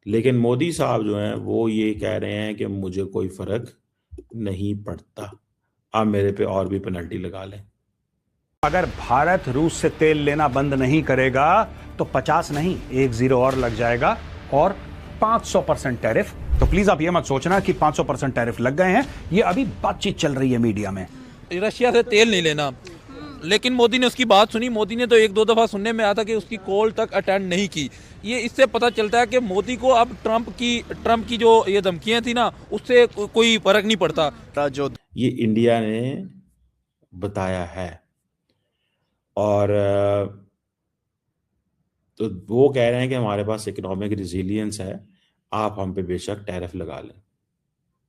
लेकिन मोदी साहब जो हैं वो ये कह रहे हैं कि मुझे कोई फ़र्क नहीं पड़ता, आप मेरे पे और भी पेनल्टी लगा लें। अगर भारत रूस से तेल लेना बंद नहीं करेगा तो 50 नहीं 10 और लग जाएगा और 500% टैरिफ। तो प्लीज आप ये मत सोचना कि 500% टैरिफ लग गए हैं, ये अभी बातचीत चल रही है मीडिया में। रशिया से तेल नहीं लेना, लेकिन मोदी ने उसकी बात सुनी। मोदी ने तो एक दो दफ़ा सुनने में आया था कि उसकी कॉल तक अटेंड नहीं की। ये इससे पता चलता है कि मोदी को अब ट्रंप की जो ये धमकियां थी ना, उससे कोई फर्क नहीं पड़ता। जो ये इंडिया ने बताया है और तो वो कह रहे हैं कि हमारे पास इकोनॉमिक रिजिलियंस है, आप हम पे बेशक टैरिफ लगा लें।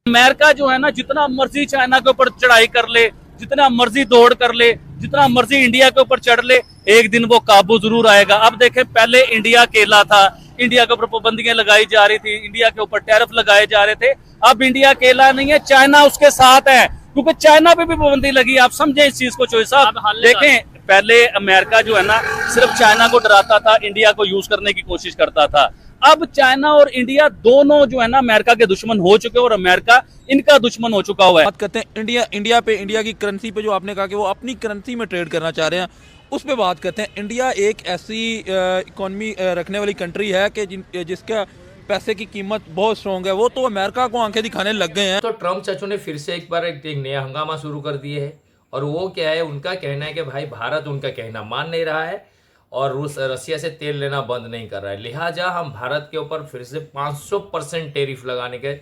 अमेरिका जो है ना, जितना मर्जी चाइना के ऊपर चढ़ाई कर ले, जितना मर्जी दौड़ कर ले, जितना मर्जी इंडिया के ऊपर चढ़ ले, एक दिन वो काबू जरूर आएगा। अब देखें, पहले इंडिया अकेला था, इंडिया के ऊपर पाबंदियां लगाई जा रही थी, इंडिया के ऊपर टैरिफ लगाए जा रहे थे। अब इंडिया अकेला नहीं है, चाइना उसके साथ है, क्योंकि चाइना पे भी पाबंदी लगी। आप समझे इस चीज को चोई साहब। देखें, पहले अमेरिका जो है ना सिर्फ चाइना को डराता था, इंडिया को यूज करने की कोशिश करता था। अब चाइना और इंडिया दोनों जो है ना अमेरिका के दुश्मन हो चुके हैं और अमेरिका इनका दुश्मन हो चुका हुआ है। बात करते हैं इंडिया की करेंसी पे, जो आपने कहा कि वो अपनी करेंसी में ट्रेड करना चाह रहे हैं, उस पे बात करते हैं। इंडिया एक ऐसी इकोनॉमी रखने वाली कंट्री है कि जिसका पैसे की कीमत बहुत स्ट्रॉन्ग है। वो तो अमेरिका को आंखें दिखाने लग गए हैं। तो ट्रम्प चाचू ने फिर से एक बार एक नया हंगामा शुरू कर दिए है, और वो क्या है, उनका कहना है कि भाई भारत उनका कहना मान नहीं रहा है और रसिया से तेल लेना बंद नहीं कर रहा है, लिहाजा हम भारत के ऊपर फिर से 500% टैरिफ लगाने के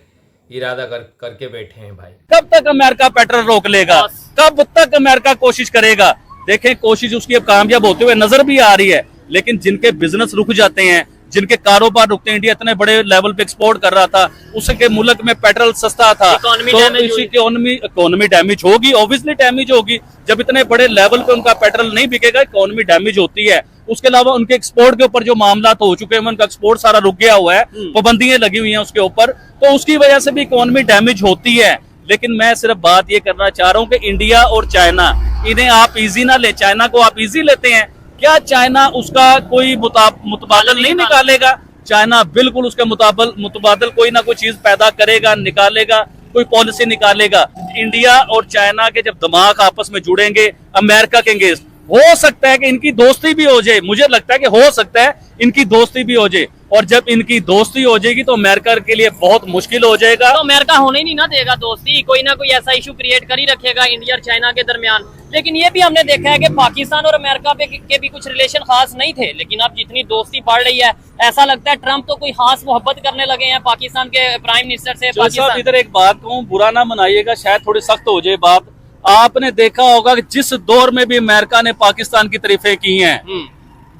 इरादा करके बैठे हैं। भाई कब तक अमेरिका पेट्रोल रोक लेगा, कब तक अमेरिका कोशिश करेगा? देखें, कोशिश उसकी अब कामयाब होते हुए नजर भी आ रही है, लेकिन जिनके बिजनेस रुक जाते हैं, जिनके कारोबार रुकते हैं, इंडिया इतने बड़े लेवल पे एक्सपोर्ट कर रहा था, उसके मुल्क में पेट्रोल सस्ता था, तो इसी इकोनॉमी डैमेज होगी, ऑब्वियसली डैमेज होगी। जब इतने बड़े लेवल पे उनका पेट्रोल नहीं बिकेगा, इकोनॉमी डैमेज होती है। उसके अलावा उनके एक्सपोर्ट के ऊपर जो मामला तो हो चुके हैं, उनका एक्सपोर्ट सारा रुक गया हुआ है, पाबंदियां लगी हुई हैं उसके ऊपर, तो उसकी वजह से भी इकोनॉमी डैमेज होती है। लेकिन मैं सिर्फ बात ये करना चाह रहा हूँ कि इंडिया और चाइना, इन्हें आप इजी ना ले। चाइना को आप इजी लेते हैं क्या? चाइना उसका कोई मुतबादल नहीं निकालेगा? चाइना बिल्कुल उसके मुतबादल कोई ना कोई चीज पैदा करेगा, निकालेगा, कोई पॉलिसी निकालेगा। इंडिया और चाइना के जब दिमाग आपस में जुड़ेंगे अमेरिका के अगेंस्ट, हो सकता है कि इनकी दोस्ती भी हो जाए। मुझे लगता है कि हो सकता है इनकी दोस्ती भी हो जाए, और जब इनकी दोस्ती हो जाएगी तो अमेरिका के लिए बहुत मुश्किल हो जाएगा। तो अमेरिका होने ही नहीं ना देगा दोस्ती, कोई ना कोई ऐसा इशू क्रिएट कर ही रखेगा इंडिया और चाइना के दरमियान। लेकिन ये भी हमने देखा है कि पाकिस्तान और अमेरिका के भी कुछ रिलेशन खास नहीं थे, लेकिन अब जितनी दोस्ती बढ़ रही है, ऐसा लगता है ट्रंप तो कोई खास मोहब्बत करने लगे हैं पाकिस्तान के प्राइम मिनिस्टर से। साहब, इधर एक बात कहूँ, बुरा ना मनाइएगा, शायद थोड़ी सख्त हो जाए बात। आपने देखा होगा कि जिस दौर में भी अमेरिका ने पाकिस्तान की तारीफें की हैं,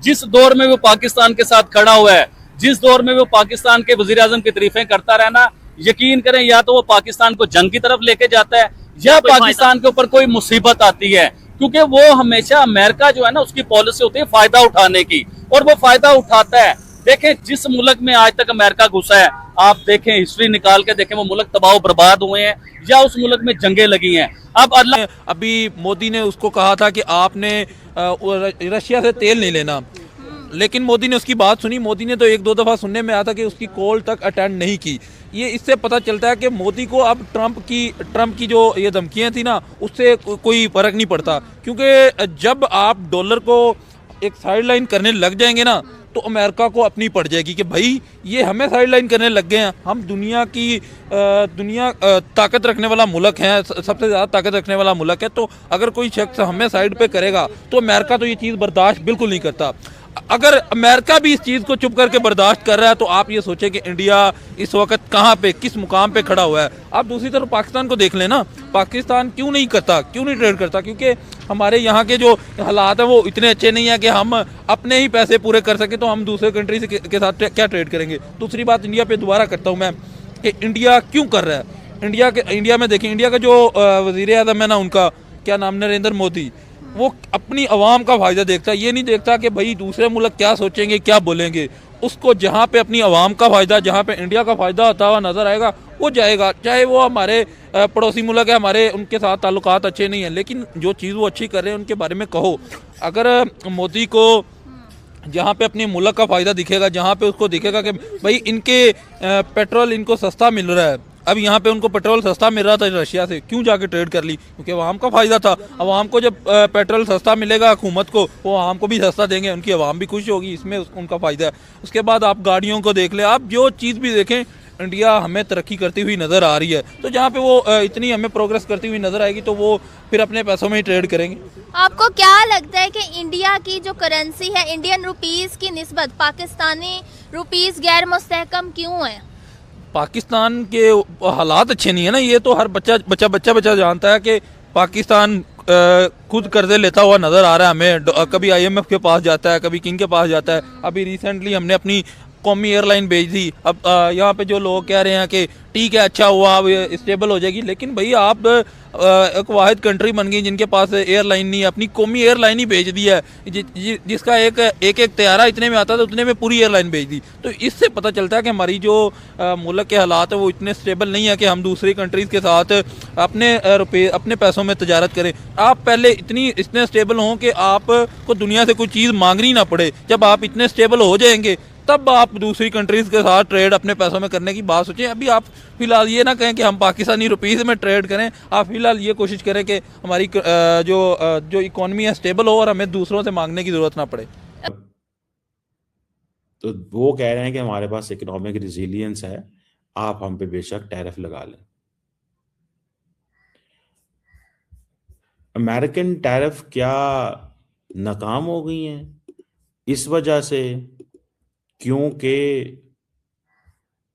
जिस दौर में वो पाकिस्तान के साथ खड़ा हुआ है, जिस दौर में वो पाकिस्तान के वजीर आजम की तारीफें करता रहना, यकीन करें या तो वो पाकिस्तान को जंग की तरफ लेके जाता है या पाकिस्तान के ऊपर कोई मुसीबत आती है, क्योंकि वो हमेशा अमेरिका जो है ना उसकी पॉलिसी होती है फायदा उठाने की, और वो फायदा उठाता है। देखें, जिस मुल्क में आज तक अमेरिका घुसा है, आप देखें हिस्ट्री निकाल के देखें, वो मुल्क तबाह बर्बाद हुए हैं या उस मुल्क में जंगें लगी हैं। अब अभी मोदी ने उसको कहा था कि आपने रशिया से तेल नहीं लेना, लेकिन मोदी ने उसकी बात सुनी। मोदी ने तो एक दो दफ़ा सुनने में आया था कि उसकी कॉल तक अटेंड नहीं की। ये इससे पता चलता है कि मोदी को अब ट्रंप की जो ये धमकियां थी ना, उससे कोई फर्क नहीं पड़ता, क्योंकि जब आप डॉलर को एक साइड लाइन करने लग जाएंगे ना, तो अमेरिका को अपनी पड़ जाएगी कि भाई ये हमें साइड लाइन करने लग गए हैं। हम दुनिया ताकत रखने वाला मुल्क है, सबसे ज़्यादा ताकत रखने वाला मुल्क है, तो अगर कोई शख्स हमें साइड पे करेगा तो अमेरिका तो ये चीज़ बर्दाश्त बिल्कुल नहीं करता। अगर अमेरिका भी इस चीज़ को चुप करके बर्दाश्त कर रहा है, तो आप ये सोचें कि इंडिया इस वक्त कहाँ पे, किस मुकाम पे खड़ा हुआ है। आप दूसरी तरफ पाकिस्तान को देख लेना, पाकिस्तान क्यों नहीं ट्रेड करता? क्योंकि हमारे यहाँ के जो हालात है वो इतने अच्छे नहीं है कि हम अपने ही पैसे पूरे कर सके, तो हम दूसरे कंट्री के साथ क्या ट्रेड करेंगे। दूसरी बात इंडिया पे दोबारा करता हूँ मैं कि इंडिया क्यों कर रहा है। इंडिया में देखें, इंडिया का जो वज़ीर आज़म है ना, उनका क्या नाम, नरेंद्र मोदी, वो अपनी आवाम का फायदा देखता है। ये नहीं देखता कि भाई दूसरे मुल्क क्या सोचेंगे, क्या बोलेंगे। उसको जहाँ पे अपनी आवाम का फायदा, जहाँ पे इंडिया का फायदा होता हुआ नजर आएगा, वो जाएगा। चाहे वो हमारे पड़ोसी मुल्क है, हमारे उनके साथ ताल्लुकात अच्छे नहीं हैं, लेकिन जो चीज़ वो अच्छी कर रहे हैं उनके बारे में कहो। अगर मोदी को जहाँ पे अपने मुल्क का फ़ायदा दिखेगा, जहाँ पे उसको दिखेगा कि भाई इनके पेट्रोल इनको सस्ता मिल रहा है। अब यहाँ पे उनको पेट्रोल सस्ता मिल रहा था रशिया से, क्यों जाके ट्रेड कर ली? क्योंकि अवाम का फ़ायदा था। अवाम को जब पेट्रोल सस्ता मिलेगा हुकूमत को, वो अवाम को भी सस्ता देंगे, उनकी अवाम भी खुश होगी, इसमें उनका फ़ायदा है। उसके बाद आप गाड़ियों को देख लें, आप जो चीज़ भी देखें, इंडिया हमें तरक्की करती हुई नज़र आ रही है। तो जहाँ पे वो इतनी हमें प्रोग्रेस करती हुई नज़र आएगी तो वो फिर अपने पैसों में ही ट्रेड करेंगे। आपको क्या लगता है कि इंडिया की जो करेंसी है इंडियन रुपीस की निस्बत पाकिस्तानी रुपीस गैर मुस्तहकम क्यों है? पाकिस्तान के हालात अच्छे नहीं है ना, ये तो हर बच्चा जानता है कि पाकिस्तान खुद कर्जे लेता हुआ नज़र आ रहा है हमें। कभी IMF के पास जाता है, कभी किंग के पास जाता है। अभी रिसेंटली हमने अपनी कौमी एयरलाइन भेज दी। अब यहाँ पे जो लोग कह रहे हैं कि ठीक है अच्छा हुआ, अब स्टेबल हो जाएगी, लेकिन भाई आप एक वाहिद कंट्री बन गई जिनके पास एयरलाइन नहीं है, अपनी कौमी एयरलाइन ही भेज दी है, जिसका एक तैयारा इतने में आता था उतने में पूरी एयरलाइन भेज दी। तो इससे पता चलता है कि हमारी जो मुल्क के हालात है वो इतने स्टेबल नहीं है कि हम दूसरी कंट्रीज़ के साथ अपने पैसों में तजारत करें। आप पहले इतने स्टेबल हों कि आपको दुनिया से कोई चीज़ मांगनी ना पड़े। जब आप इतने स्टेबल हो जाएंगे तब आप दूसरी कंट्रीज़ के साथ ट्रेड अपने पैसों में करने की बात सोचें। अभी आप फिलहाल ये ना कहें कि हम पाकिस्तानी रुपीस में ट्रेड करें, आप फिलहाल ये कोशिश करें कि हमारी जो इकॉनमी है स्टेबल हो और हमें दूसरों से मांगने की ज़रूरत ना पड़े। तो वो कह रहे हैं कि हमारे पास इकोनॉमिक रिजिलियंस है, आप हम पे बेशक टैरिफ लगा लें। अमेरिकन टैरिफ क्या नाकाम हो गई हैं इस वजह से क्योंकि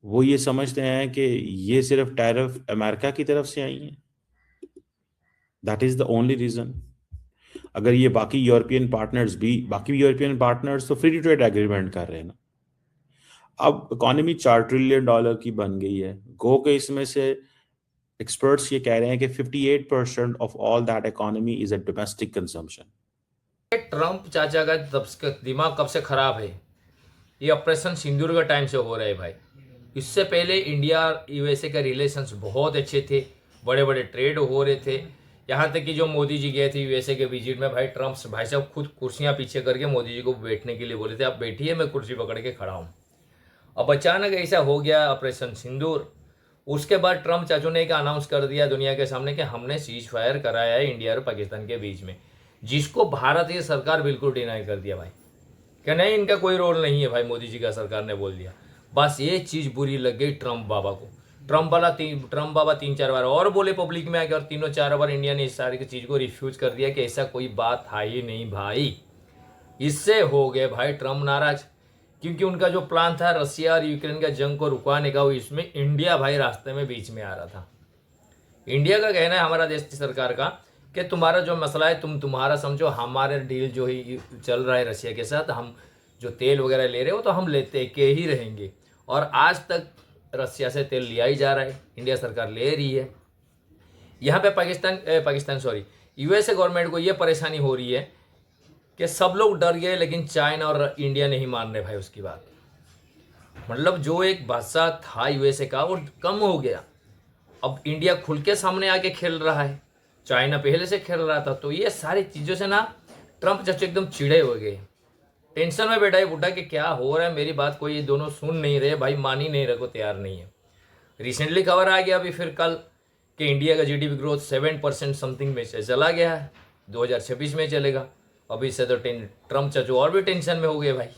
वो ये समझते हैं कि ये सिर्फ टैरिफ अमेरिका की तरफ से आई हैं? That is the only reason. अगर ये बाकी यूरोपियन पार्टनर्स तो फ्री ट्रेड एग्रीमेंट कर रहे हैं ना। अब इकॉनमी $4 ट्रिलियन की बन गई है, गो के इसमें से एक्सपर्ट्स ये कह रहे हैं कि 58% of all that economy is a domestic consumption. Trump चाचा का दिमाग कब से खराब है? ये ऑपरेशन सिंदूर का टाइम से हो रहा है भाई। इससे पहले इंडिया USA के रिलेशंस बहुत अच्छे थे, बड़े बड़े ट्रेड हो रहे थे। यहाँ तक कि जो मोदी जी गए थे USA के विजिट में, भाई ट्रम्प भाई साहब खुद कुर्सियाँ पीछे करके मोदी जी को बैठने के लिए बोले थे, आप बैठिए मैं कुर्सी पकड़ के खड़ा हूँ। अब अचानक ऐसा हो गया ऑपरेशन सिंदूर। उसके बाद ट्रम्प चाचू ने एक अनाउंस कर दिया दुनिया के सामने कि हमने सीज फायर कराया है इंडिया और पाकिस्तान के बीच में, जिसको भारतीय सरकार बिल्कुल डिनाई कर दिया भाई कि नहीं इनका कोई रोल नहीं है। भाई मोदी जी का सरकार ने बोल दिया। बस ये चीज़ बुरी लग गई ट्रम्प बाबा को। ट्रम्प बाबा 3-4 बार और बोले पब्लिक में आके, और 3-4 बार इंडिया ने इस सारी चीज़ को रिफ्यूज कर दिया कि ऐसा कोई बात था ही नहीं भाई। इससे हो गए भाई ट्रम्प नाराज, क्योंकि उनका जो प्लान था रशिया और यूक्रेन का जंग को रुकवाने का, वो इसमें इंडिया भाई रास्ते में बीच में आ रहा था। इंडिया का कहना है, हमारा देश की सरकार का, कि तुम्हारा जो मसला है तुम्हारा समझो, हमारे डील जो ही चल रहा है रशिया के साथ, हम जो तेल वगैरह ले रहे हो तो हम लेते के ही रहेंगे। और आज तक रशिया से तेल लिया ही जा रहा है, इंडिया सरकार ले रही है। यहाँ पे USA गवर्नमेंट को ये परेशानी हो रही है कि सब लोग डर गए, लेकिन चाइना और इंडिया नहीं मान रहे भाई उसकी बात। मतलब जो एक बादशाह था USA का वो कम हो गया। अब इंडिया खुल के सामने आके खेल रहा है, चाइना पहले से खेल रहा था। तो ये सारी चीज़ों से ना ट्रम्प चाचा एकदम चिड़े हो गए, टेंशन में बैठा है बुढ़ा कि क्या हो रहा है, मेरी बात कोई ये दोनों सुन नहीं रहे भाई, मान ही नहीं रहे को तैयार नहीं है। रिसेंटली खबर आ गया अभी फिर कल कि इंडिया का GDP ग्रोथ 7% समथिंग में से चला गया है, 2026 में चलेगा। अभी से तो ट्रम्प चाचू और भी टेंशन में हो गए भाई।